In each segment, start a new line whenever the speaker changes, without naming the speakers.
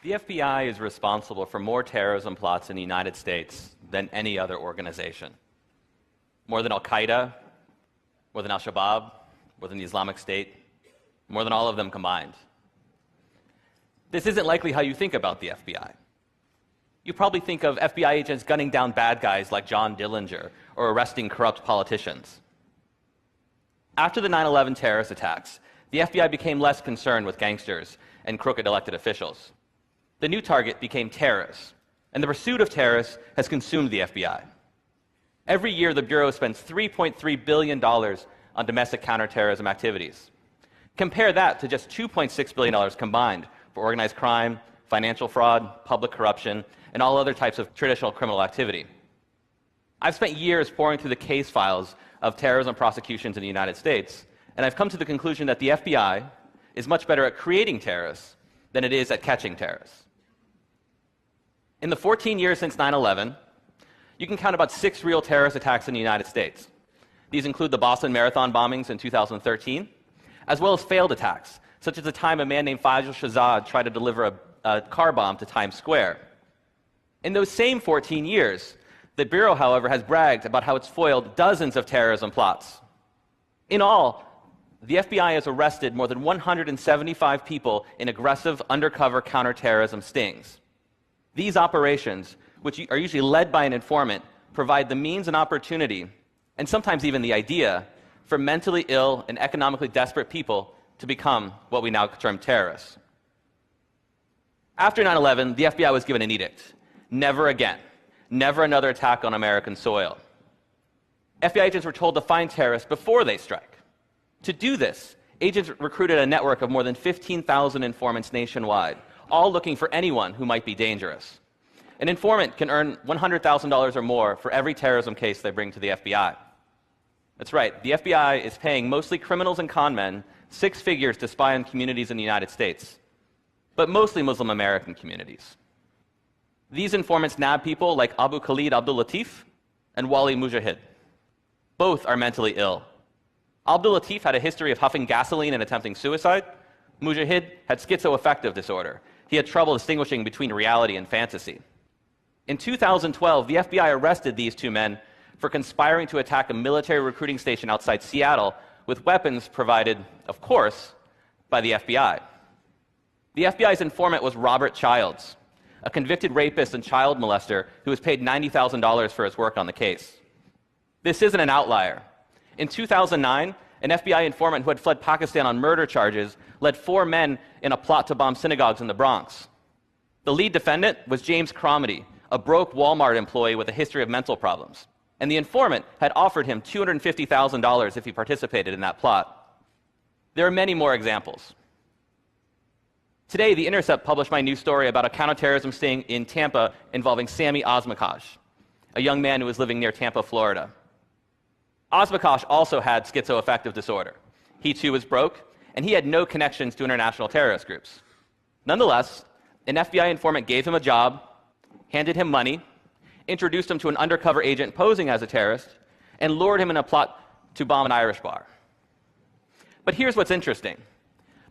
The FBI is responsible for more terrorism plots in the United States than any other organization. More than Al-Qaeda, more than Al-Shabaab, more than the Islamic State, more than all of them combined. This isn't likely how you think about the FBI. You probably think of FBI agents gunning down bad guys like John Dillinger or arresting corrupt politicians. After the 9/11 terrorist attacks, the FBI became less concerned with gangsters and crooked elected officials. The new target became terrorists, and the pursuit of terrorists has consumed the FBI. Every year, the Bureau spends $3.3 billion on domestic counterterrorism activities. Compare that to just $2.6 billion combined for organized crime, financial fraud, public corruption, and all other types of traditional criminal activity. I've spent years poring through the case files of terrorism prosecutions in the United States, and I've come to the conclusion that the FBI is much better at creating terrorists than it is at catching terrorists. In the 14 years since 9/11, you can count about 6 real terrorist attacks in the United States. These include the Boston Marathon bombings in 2013, as well as failed attacks, such as the time a man named Faisal Shahzad tried to deliver a car bomb to Times Square. In those same 14 years, the Bureau, however, has bragged about how it's foiled dozens of terrorism plots. In all, the FBI has arrested more than 175 people in aggressive undercover counterterrorism stings. These operations, which are usually led by an informant, provide the means and opportunity, and sometimes even the idea, for mentally ill and economically desperate people to become what we now term terrorists. After 9/11, the FBI was given an edict. Never again. Never another attack on American soil. FBI agents were told to find terrorists before they strike. To do this, agents recruited a network of more than 15,000 informants nationwide, all looking for anyone who might be dangerous. An informant can earn $100,000 or more for every terrorism case they bring to the FBI. That's right, the FBI is paying mostly criminals and con men 6 figures to spy on communities in the United States, but mostly Muslim American communities. These informants nab people like Abu Khalid Abdul Latif and Wali Mujahid. Both are mentally ill. Abdul Latif had a history of huffing gasoline and attempting suicide. Mujahid had schizoaffective disorder. He had trouble distinguishing between reality and fantasy. In 2012, the FBI arrested these 2 men for conspiring to attack a military recruiting station outside Seattle with weapons provided, of course, by the FBI. The FBI's informant was Robert Childs, a convicted rapist and child molester who was paid $90,000 for his work on the case. This isn't an outlier. In 2009, an FBI informant who had fled Pakistan on murder charges led 4 men in a plot to bomb synagogues in the Bronx. The lead defendant was James Cromedy, a broke Walmart employee with a history of mental problems, and the informant had offered him $250,000 if he participated in that plot. There are many more examples. Today, The Intercept published my new story about a counterterrorism sting in Tampa involving Sami Osmakash, a young man who was living near Tampa, Florida. Osmakash also had schizoaffective disorder. He too was broke, and he had no connections to international terrorist groups. Nonetheless, an FBI informant gave him a job, handed him money, introduced him to an undercover agent posing as a terrorist, and lured him in a plot to bomb an Irish bar. But here's what's interesting.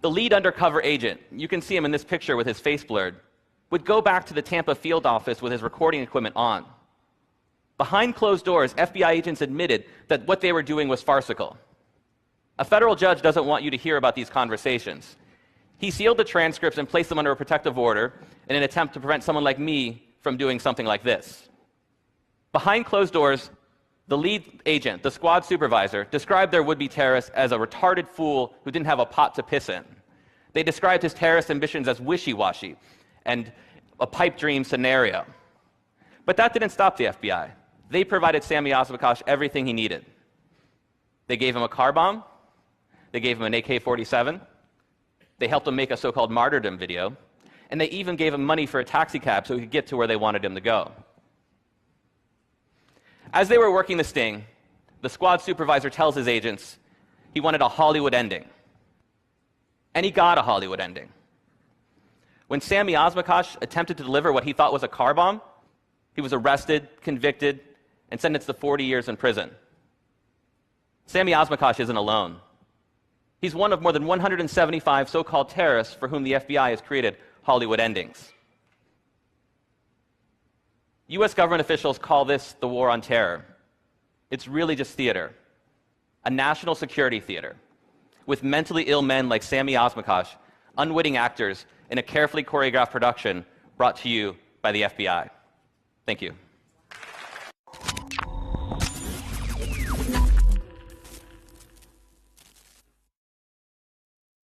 The lead undercover agent, you can see him in this picture with his face blurred, would go back to the Tampa field office with his recording equipment on. Behind closed doors, FBI agents admitted that what they were doing was farcical. A federal judge doesn't want you to hear about these conversations. He sealed the transcripts and placed them under a protective order in an attempt to prevent someone like me from doing something like this. Behind closed doors, the lead agent, the squad supervisor, described their would-be terrorist as a retarded fool who didn't have a pot to piss in. They described his terrorist ambitions as wishy-washy and a pipe dream scenario. But that didn't stop the FBI. They provided Sami Osmakash everything he needed. They gave him a car bomb. They gave him an AK-47. They helped him make a so-called martyrdom video. And they even gave him money for a taxi cab so he could get to where they wanted him to go. As they were working the sting, the squad supervisor tells his agents he wanted a Hollywood ending. And he got a Hollywood ending. When Sami Osmakash attempted to deliver what he thought was a car bomb, he was arrested, convicted, and sentenced to 40 years in prison. Sami Osmakash isn't alone. He's one of more than 175 so-called terrorists for whom the FBI has created Hollywood endings. US government officials call this the war on terror. It's really just theater, a national security theater, with mentally ill men like Sami Osmakash, unwitting actors in a carefully choreographed production brought to you by the FBI. Thank you.